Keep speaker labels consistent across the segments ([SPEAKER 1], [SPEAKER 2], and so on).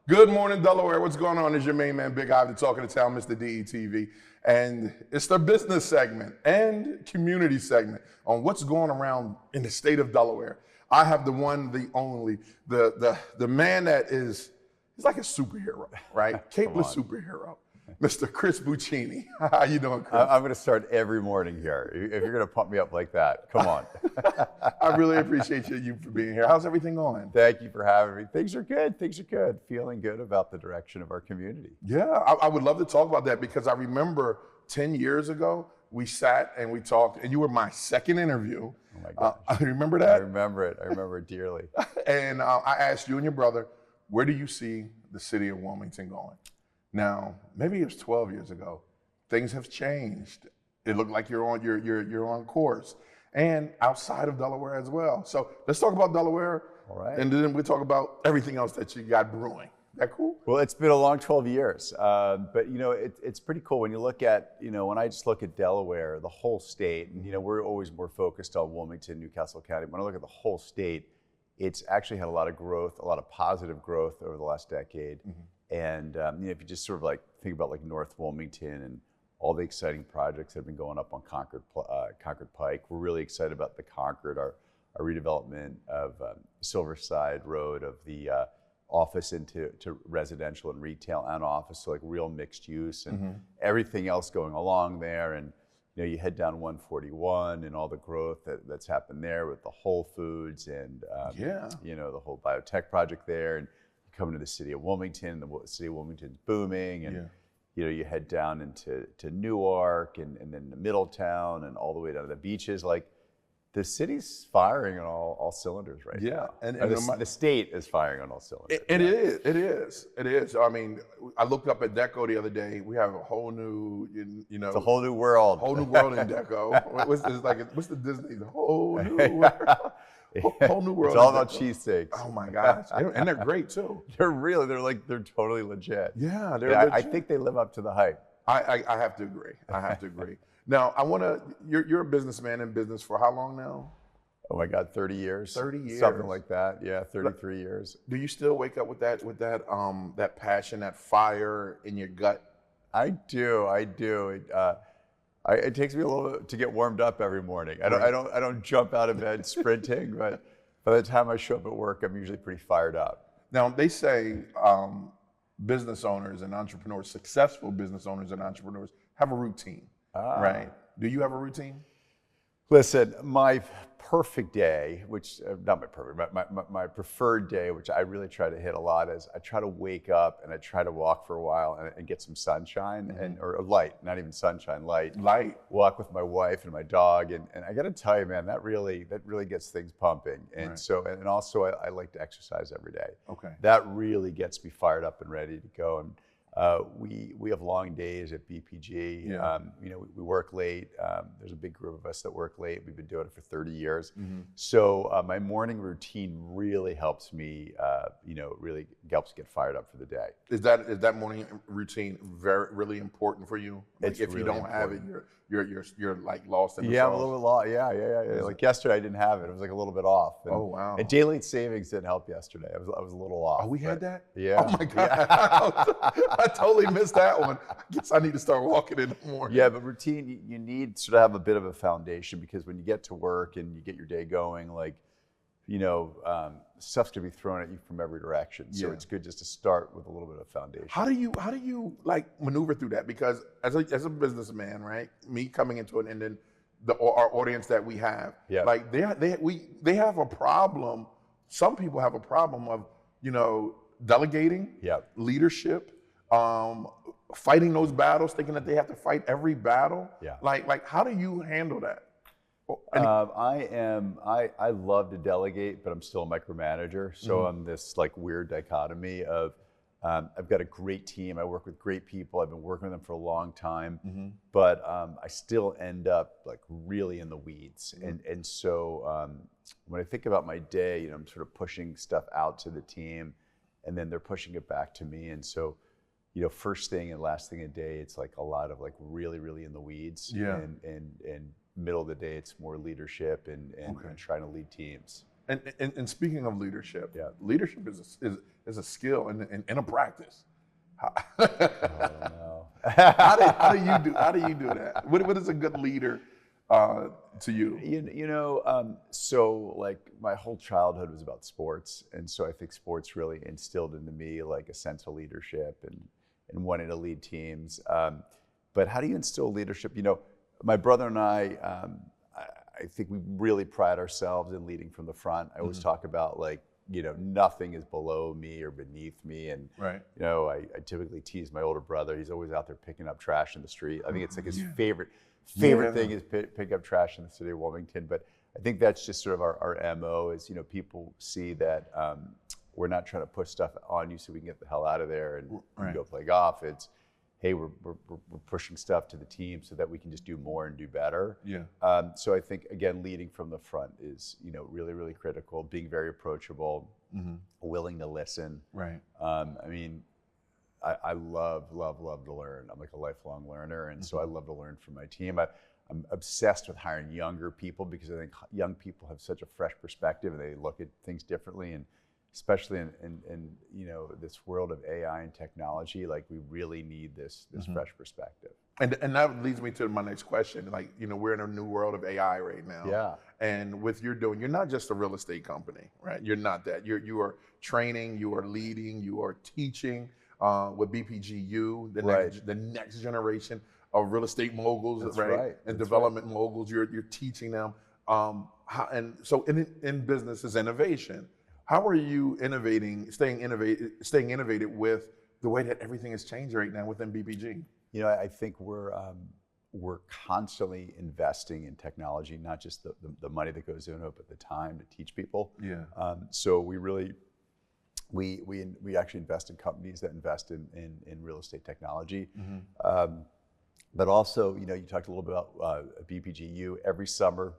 [SPEAKER 1] Good morning, Delaware. What's going on? It's your main man, Big Ivan, talking to town, Mr. DETV. And it's the business segment and community segment on what's going around in the state of Delaware. I have the one, the only, the man that is, he's like a superhero, right? Capeless superhero. Mr. Chris Buccini. How you doing, Chris?
[SPEAKER 2] I'm going to start every morning here. If you're going to pump me up like that, come on.
[SPEAKER 1] I really appreciate you for being here. How's everything going?
[SPEAKER 2] Thank you for having me. Things are good. Things are good. Feeling good about the direction of our community.
[SPEAKER 1] Yeah, I would love to talk about that because I remember 10 years ago, we sat and we talked, and you were my second interview.
[SPEAKER 2] Oh my gosh.
[SPEAKER 1] I remember that?
[SPEAKER 2] I remember it. I remember it dearly.
[SPEAKER 1] And I asked you and your brother, where do you see the city of Wilmington going? Now, maybe it was 12 years ago. Things have changed. It looked like you're on course, and outside of Delaware as well. So let's talk about Delaware,
[SPEAKER 2] All right.
[SPEAKER 1] and then we'll talk about everything else that you got brewing. That cool?
[SPEAKER 2] Well, it's been a long 12 years, but you know, it's pretty cool when you look at, you know, when I just look at Delaware, the whole state, and you know, we're always more focused on Wilmington, Newcastle County. When I look at the whole state, it's actually had a lot of growth, a lot of positive growth over the last decade. Mm-hmm. And you know, if you just sort of like think about like North Wilmington and all the exciting projects that have been going up on Concord Pike, we're really excited about the Concord, our redevelopment of Silverside Road, of the office into residential and retail and office, so like real mixed use, and everything else going along there. And you know, you head down 141 and all the growth that's happened there with the Whole Foods and you know, the whole biotech project there. And coming to the city of Wilmington, the city of Wilmington's booming, and you know, you head down into Newark and then to Middletown and all the way down to the beaches. Like, the city's firing on all cylinders right now. And the state is firing on all cylinders.
[SPEAKER 1] It is. I mean, I looked up at Deco the other day. We have a whole new, you know.
[SPEAKER 2] It's a whole new world.
[SPEAKER 1] Whole new world in Deco. What's the Disney? The whole new world. Whole new world.
[SPEAKER 2] It's all about cheesesteaks.
[SPEAKER 1] Oh my gosh, and they're great too.
[SPEAKER 2] They're totally legit.
[SPEAKER 1] Yeah, legit.
[SPEAKER 2] I think they live up to the hype.
[SPEAKER 1] I have to agree. Now, you're a businessman in business for how long now?
[SPEAKER 2] Oh my God, 30 years.
[SPEAKER 1] 30 years.
[SPEAKER 2] Something like that. Yeah, 33 years.
[SPEAKER 1] Do you still wake up with that passion, that fire in your gut?
[SPEAKER 2] I do. It takes me a little bit to get warmed up every morning. I don't jump out of bed sprinting, but by the time I show up at work, I'm usually pretty fired up.
[SPEAKER 1] Now, they say business owners and entrepreneurs, successful business owners and entrepreneurs, have a routine, right? Do you have a routine?
[SPEAKER 2] Listen, my perfect day, which not my perfect, my preferred day, which I really try to hit a lot, is I try to wake up and I try to walk for a while and get some sunshine or light, not even sunshine, light. Walk with my wife and my dog, and I got to tell you, man, that really gets things pumping. And and also I like to exercise every day.
[SPEAKER 1] Okay.
[SPEAKER 2] That really gets me fired up and ready to go. And we have long days at BPG.
[SPEAKER 1] Yeah.
[SPEAKER 2] You know, we work late. There's a big group of us that work late. We've been doing it for 30 years. So my morning routine really helps me, really helps get fired up for the day.
[SPEAKER 1] Is that morning routine really important for you? Like,
[SPEAKER 2] It's
[SPEAKER 1] if you
[SPEAKER 2] really
[SPEAKER 1] don't have it, you're like lost in the
[SPEAKER 2] sauce.
[SPEAKER 1] sauce.
[SPEAKER 2] I'm a little bit lost. Yeah. Like yesterday, I didn't have it. It was like a little bit off. And,
[SPEAKER 1] oh wow.
[SPEAKER 2] And daylight savings didn't help yesterday. I was a little off.
[SPEAKER 1] Oh, we had that?
[SPEAKER 2] Yeah.
[SPEAKER 1] Oh my God. I totally missed that one. I guess I need to start walking in the morning.
[SPEAKER 2] Yeah, but routine, you need to sort of have a bit of a foundation, because when you get to work and you get your day going, like, you know, stuff's gonna be thrown at you from every direction. So it's good just to start with a little bit of foundation.
[SPEAKER 1] How do you like maneuver through that? Because as a businessman, right? Me coming into it, and then our audience that we have, like they have a problem. Some people have a problem of, you know, delegating, leadership, fighting those battles, thinking that they have to fight every battle.
[SPEAKER 2] Yeah.
[SPEAKER 1] Like how do you handle that?
[SPEAKER 2] I love to delegate, but I'm still a micromanager. So I'm this like weird dichotomy of, I've got a great team. I work with great people. I've been working with them for a long time, but I still end up like really in the weeds. And so when I think about my day, you know, I'm sort of pushing stuff out to the team, and then they're pushing it back to me. And so, you know, first thing and last thing of the day, it's like a lot of like really in the weeds. And middle of the day, it's more leadership and trying to lead teams.
[SPEAKER 1] And speaking of leadership,
[SPEAKER 2] Yeah.
[SPEAKER 1] leadership is a skill and a practice.
[SPEAKER 2] Oh, no.
[SPEAKER 1] How do you do that? What is a good leader to you?
[SPEAKER 2] So like my whole childhood was about sports, and so I think sports really instilled into me like a sense of leadership and wanting to lead teams. But how do you instill leadership? My brother and I think we really pride ourselves in leading from the front. I always talk about like, nothing is below me or beneath me. And,
[SPEAKER 1] Right.
[SPEAKER 2] I typically tease my older brother. He's always out there picking up trash in the street. I think it's like his favorite thing is pick up trash in the city of Wilmington. But I think that's just sort of our MO is, people see that we're not trying to push stuff on you so we can get the hell out of there and go play golf. It's, hey, we're pushing stuff to the team so that we can just do more and do better.
[SPEAKER 1] Yeah.
[SPEAKER 2] So I think, again, leading from the front is, really, really critical. Being very approachable, willing to listen.
[SPEAKER 1] Right.
[SPEAKER 2] I love to learn. I'm like a lifelong learner, and so I love to learn from my team. I'm obsessed with hiring younger people because I think young people have such a fresh perspective and they look at things differently. And especially in this world of AI and technology, like we really need this fresh perspective.
[SPEAKER 1] And that leads me to my next question. Like, we're in a new world of AI right now.
[SPEAKER 2] Yeah.
[SPEAKER 1] And with you're not just a real estate company, right? You're not that. You are training, you are leading, you are teaching with BPGU, the next generation of real estate moguls,
[SPEAKER 2] That's
[SPEAKER 1] right?
[SPEAKER 2] right.
[SPEAKER 1] And
[SPEAKER 2] That's
[SPEAKER 1] development moguls. You're teaching them. And so in business is innovation. How are you staying innovative with the way that everything has changed right now within BPG?
[SPEAKER 2] I think we're constantly investing in technology, not just the money that goes into it, but the time to teach people.
[SPEAKER 1] Yeah.
[SPEAKER 2] So we really, we actually invest in companies that invest in real estate technology. But also, you talked a little bit about BPGU. Every summer,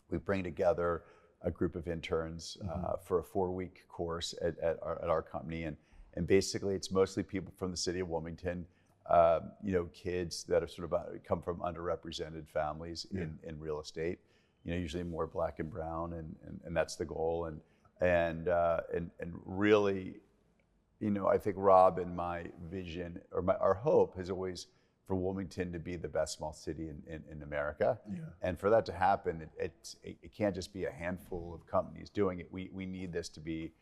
[SPEAKER 2] we bring together a group of interns for a 4-week course at our company, and basically it's mostly people from the city of Wilmington, kids that are sort of come from underrepresented families in real estate, usually more Black and brown, and that's the goal, and really, I think Rob and my vision or our hope has always for Wilmington to be the best small city in America. Yeah. And for that to happen, it can't just be a handful of companies doing it. We need this to be,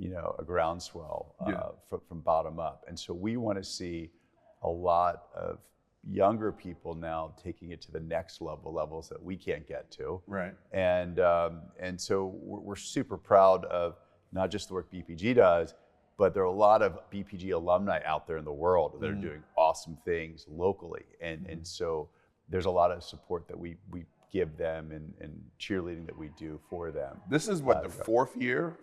[SPEAKER 2] a groundswell from bottom up. And so we want to see a lot of younger people now taking it to the next levels that we can't get to.
[SPEAKER 1] Right.
[SPEAKER 2] And so we're super proud of not just the work BPG does, but there are a lot of BPG alumni out there in the world that are doing awesome things locally. And so there's a lot of support that we give them and cheerleading that we do for them.
[SPEAKER 1] This is what, the 5th year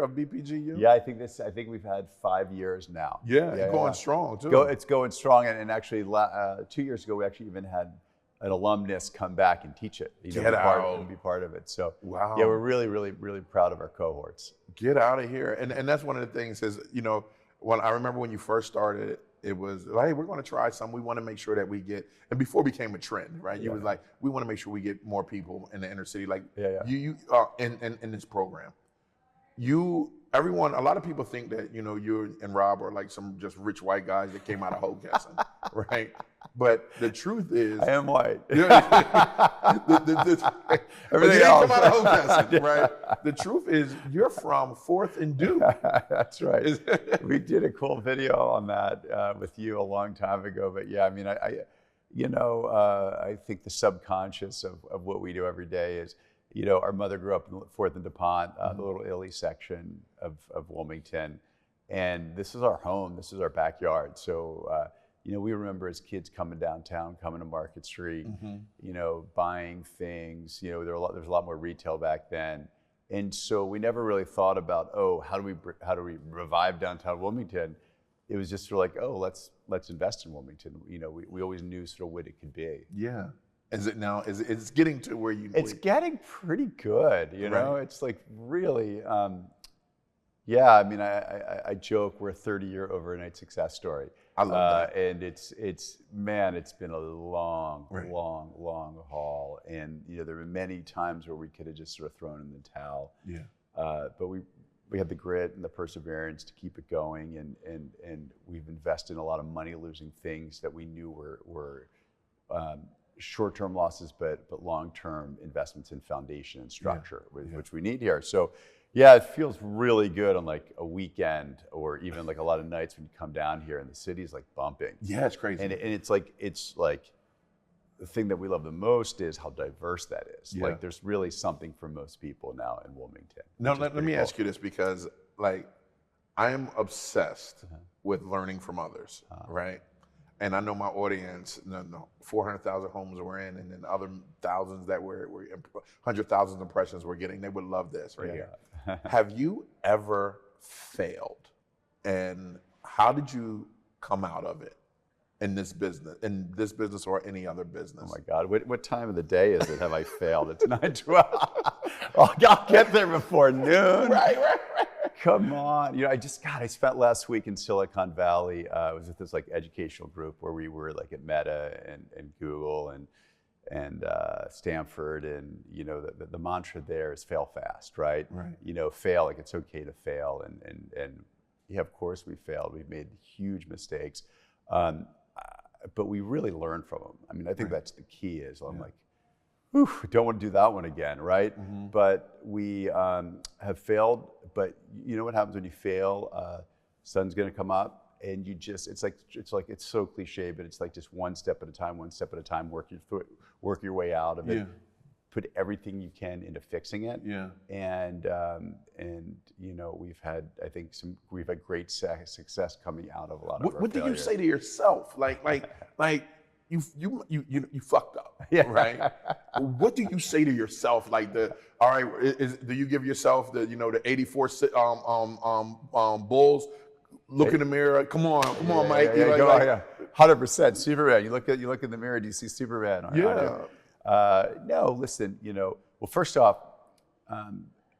[SPEAKER 1] of BPGU?
[SPEAKER 2] Yeah, I think we've had 5 years now.
[SPEAKER 1] Yeah, going strong too.
[SPEAKER 2] It's going strong, and actually 2 years ago we actually even had an alumnus come back and teach it, be part of it. So
[SPEAKER 1] wow.
[SPEAKER 2] Yeah, we're really, really, really proud of our cohorts.
[SPEAKER 1] Get out of here. And that's one of the things is, when I remember when you first started, it was like, hey, we're going to try something. We want to make sure that we get, and before it became a trend, right? You was like, we want to make sure we get more people in the inner city. Like you in this program, everyone, a lot of people think that, you and Rob are like some just rich white guys that came out of Hogason, right? But the truth is,
[SPEAKER 2] I am white.
[SPEAKER 1] Everything else come out of Hogason, right? The truth is, you're from 4th and Duke.
[SPEAKER 2] That's right. We did a cool video on that with you a long time ago. But yeah, I mean, I think the subconscious of what we do every day is, our mother grew up in 4th and DuPont, the little Illy section of Wilmington, and this is our home. This is our backyard. So. We remember as kids coming downtown, coming to Market Street, buying things. There's a lot more retail back then, and so we never really thought about, how do we revive downtown Wilmington? It was just sort of like, let's invest in Wilmington. We always knew sort of what it could be.
[SPEAKER 1] Yeah. Is it now? It's getting to where you?
[SPEAKER 2] It's getting pretty good. Right. It's like really. Yeah, I mean, I joke we're a 30-year overnight success story.
[SPEAKER 1] I love that.
[SPEAKER 2] And it's been a long, long haul. And there were many times where we could have just sort of thrown in the towel.
[SPEAKER 1] Yeah.
[SPEAKER 2] But we had the grit and the perseverance to keep it going, and we've invested in a lot of money losing things that we knew were short-term losses, but long-term investments in foundation and structure, which we need here. So. Yeah, it feels really good on like a weekend or even like a lot of nights when you come down here and the city's like bumping.
[SPEAKER 1] Yeah, it's crazy.
[SPEAKER 2] And it's like the thing that we love the most is how diverse that is.
[SPEAKER 1] Yeah.
[SPEAKER 2] Like there's really something for most people now in Wilmington.
[SPEAKER 1] Now, let me ask you this, because like I am obsessed with learning from others, right? And I know my audience, 400,000 homes we're in, and then other thousands that we're 100,000 impressions we're getting. They would love this right here. Have you ever failed? And how did you come out of it in this business or any other business?
[SPEAKER 2] Oh my God, what time of the day is it? Have I failed? It's 9:12. I'll get there before noon.
[SPEAKER 1] Right.
[SPEAKER 2] Come on. I spent last week in Silicon Valley. I was with this like educational group where we were like at Meta and Google and Stanford, and the mantra there is fail fast, right? Fail, like it's okay to fail, and yeah, of course we failed. We've made huge mistakes, but we really learn from them. I mean, I think that's the key. Is I'm like, whew, don't want to do that one again, right? But we have failed. But you know what happens when you fail? Sun's going to come up, and you just it's so cliche, but it's like just one step at a time, work your way out of it. Put everything you can into fixing it. And we've had great success coming out of a lot of our
[SPEAKER 1] What do you
[SPEAKER 2] failures.
[SPEAKER 1] say to yourself? Like you fucked up, right? What do you say to yourself? Like do you give yourself the 84 Bulls? Look in the mirror. Come on, Mike.
[SPEAKER 2] 100%. Superman. You look in the mirror. Do you see Superman? No. Listen. Well, first off,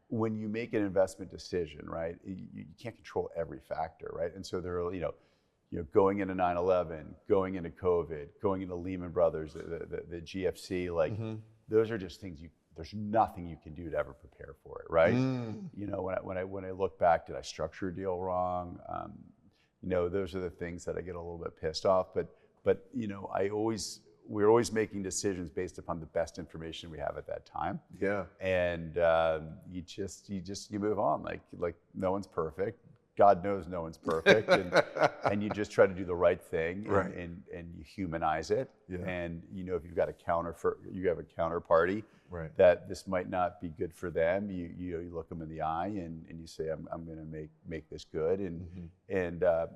[SPEAKER 2] when you make an investment decision, right, you can't control every factor, right? And so there are, going into 9/11, going into COVID, going into Lehman Brothers, the GFC, like those are just things there's nothing you can do to ever prepare for it, right? When I look back, did I structure a deal wrong? Those are the things that I get a little bit pissed off. But we're always making decisions based upon the best information we have at that time.
[SPEAKER 1] Yeah.
[SPEAKER 2] And you move on. Like no one's perfect. God knows no one's perfect, and you just try to do the right thing, and you humanize it. And if you've got you have a counterparty, that this might not be good for them. You look them in the eye and you say, I'm going to make this good. And I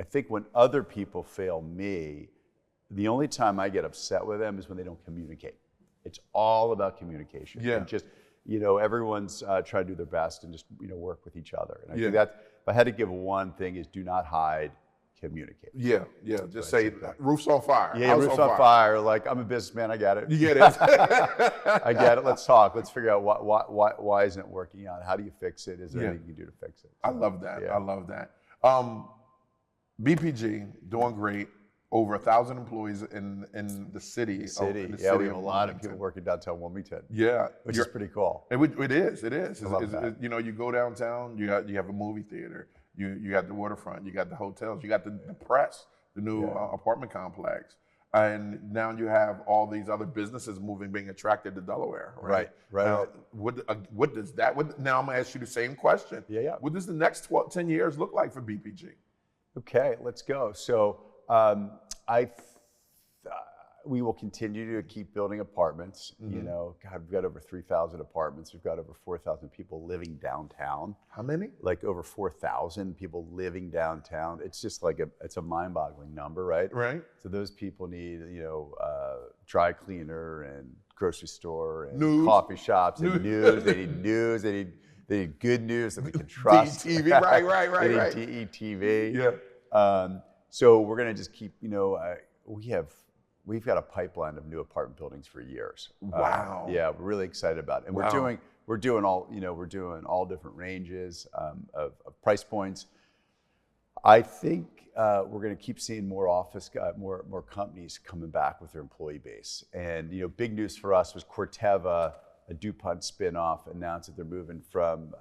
[SPEAKER 2] think when other people fail me, the only time I get upset with them is when they don't communicate. It's all about communication. And just everyone's trying to do their best and just work with each other. And I think that if I had to give one thing is do not hide, communicate.
[SPEAKER 1] Just say roof's on fire.
[SPEAKER 2] Roof's on fire. Like, I'm a businessman. I get it.
[SPEAKER 1] You get it.
[SPEAKER 2] I get it. Let's talk. Let's figure out why isn't it working out? How do you fix it? Is there anything you can do to fix it? So,
[SPEAKER 1] I love that. I love that. BPG doing great. Over 1,000 employees in the city.
[SPEAKER 2] We have a lot of people working downtown Wilmington. Which is pretty cool.
[SPEAKER 1] It is.
[SPEAKER 2] I love that.
[SPEAKER 1] You go downtown. You have a movie theater. You got the waterfront. You got the hotels. You got the press, the new apartment complex, and now you have all these other businesses being attracted to Delaware. Right. Now, what does that? Now I'm gonna ask you the same question. What does the next 10 years look like for BPG?
[SPEAKER 2] Okay, let's go. So. We will continue to keep building apartments. We've got over 3,000 apartments. We've got over 4,000 people living downtown.
[SPEAKER 1] How many?
[SPEAKER 2] Like over 4,000 people living downtown. It's just like it's a mind-boggling number, right?
[SPEAKER 1] Right.
[SPEAKER 2] So those people need, dry cleaner and grocery store and coffee shops and news. They need news. They need good news that we can trust.
[SPEAKER 1] DETV, right.
[SPEAKER 2] They need DETV. So we're going to just keep, we've got a pipeline of new apartment buildings for years.
[SPEAKER 1] Wow.
[SPEAKER 2] We're really excited about it. And we're we're doing all different ranges of price points. I think we're going to keep seeing more more companies coming back with their employee base. And big news for us was Corteva, a DuPont spinoff, announced that they're moving from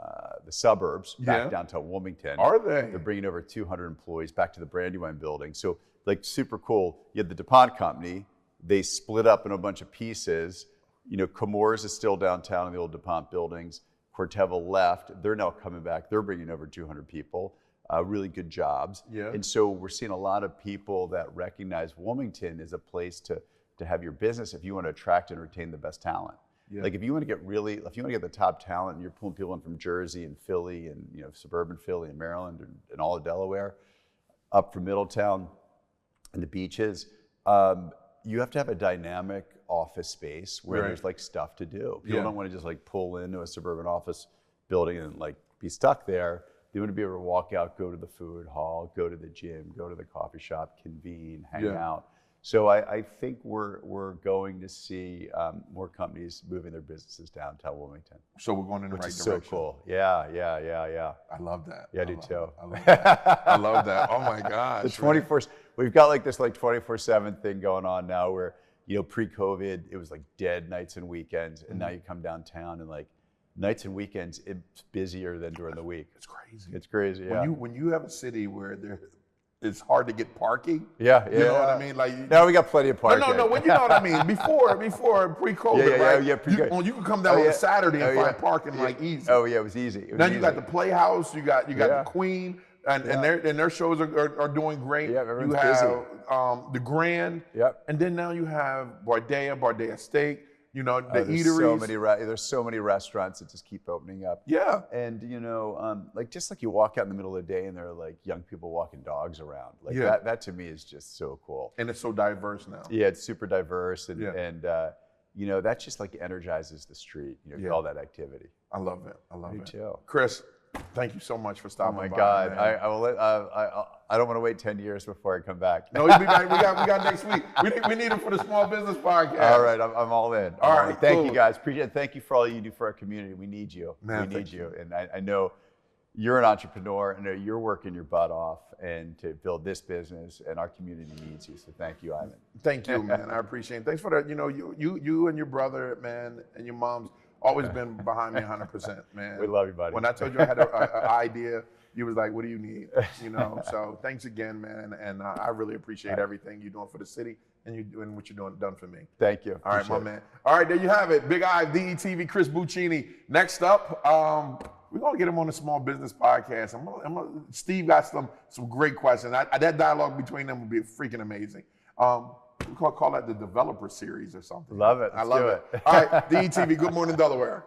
[SPEAKER 2] the suburbs back downtown Wilmington.
[SPEAKER 1] Are they?
[SPEAKER 2] They're bringing over 200 employees back to the Brandywine building. So like super cool. You had the DuPont company. They split up in a bunch of pieces. Chemours is still downtown in the old DuPont buildings. Corteva left. They're now coming back. They're bringing over 200 people. Really good jobs. Yeah. And so we're seeing a lot of people that recognize Wilmington as a place to have your business if you want to attract and retain the best talent. Yeah. Like if you want to get the top talent and you're pulling people in from Jersey and Philly and suburban Philly and Maryland and all of Delaware, up from Middletown and the beaches, you have to have a dynamic office space where there's like stuff to do. People don't want to just like pull into a suburban office building and like be stuck there. They want to be able to walk out, go to the food hall, go to the gym, go to the coffee shop, convene, hang out. So I think we're going to see more companies moving their businesses downtown Wilmington.
[SPEAKER 1] So we're going in the right direction.
[SPEAKER 2] So cool. Yeah.
[SPEAKER 1] I love that.
[SPEAKER 2] Yeah, I do too.
[SPEAKER 1] I love that. I love that. Oh my gosh.
[SPEAKER 2] The 24. We've got like this 24/7 thing going on now where pre-COVID it was like dead nights and weekends, and now you come downtown and like nights and weekends it's busier than during the week.
[SPEAKER 1] It's crazy.
[SPEAKER 2] It's crazy. Yeah.
[SPEAKER 1] When you have a city where it's hard to get parking.
[SPEAKER 2] Yeah.
[SPEAKER 1] You know what I mean? Like
[SPEAKER 2] now we got plenty of parking.
[SPEAKER 1] No. Well, you know what I mean. Before pre-COVID, right?
[SPEAKER 2] Yeah.
[SPEAKER 1] You can come down on a Saturday and find parking like easy.
[SPEAKER 2] Oh yeah, it was easy.
[SPEAKER 1] Now you got the Playhouse. You got the Queen, and their shows are doing great.
[SPEAKER 2] Yeah, everyone's
[SPEAKER 1] you have the Grand.
[SPEAKER 2] Yep.
[SPEAKER 1] And then now you have Bardea Steak. The eateries.
[SPEAKER 2] There's so many restaurants that just keep opening up.
[SPEAKER 1] Yeah.
[SPEAKER 2] And just like you walk out in the middle of the day and there are like young people walking dogs around. Like that to me is just so cool.
[SPEAKER 1] And it's so diverse now.
[SPEAKER 2] Yeah, it's super diverse and that just like energizes the street. All that activity.
[SPEAKER 1] I love it. I love it.
[SPEAKER 2] Me too.
[SPEAKER 1] Chris, thank you so much for stopping by.
[SPEAKER 2] Oh my God, I will. I don't want to wait 10 years before I come back.
[SPEAKER 1] No, we got next week. We need it for the Small Business Podcast.
[SPEAKER 2] All right, I'm all in.
[SPEAKER 1] All right,
[SPEAKER 2] thank you guys. Appreciate it. Thank you for all you do for our community. We need you.
[SPEAKER 1] Man,
[SPEAKER 2] we need you. And I know you're an entrepreneur. I know you're working your butt off and to build this business, and our community needs you. So thank you, Ivan.
[SPEAKER 1] Thank you, man. I appreciate it. Thanks for that. You and your brother, man, and your mom's always been behind me 100%, man.
[SPEAKER 2] We love you, buddy.
[SPEAKER 1] When I told you I had an idea, you was like, what do you need? So thanks again, man. And I really appreciate everything you're doing for the city and you doing what you're done for me.
[SPEAKER 2] Thank you.
[SPEAKER 1] All right, my man. All right, there you have it. Big Eye, DETV, Chris Buccini. Next up, we're going to get him on the Small Business Podcast. Steve got some great questions. That dialogue between them will be freaking amazing. We call that the developer series or something.
[SPEAKER 2] Love it.
[SPEAKER 1] I love it. All right, DETV, Good Morning Delaware.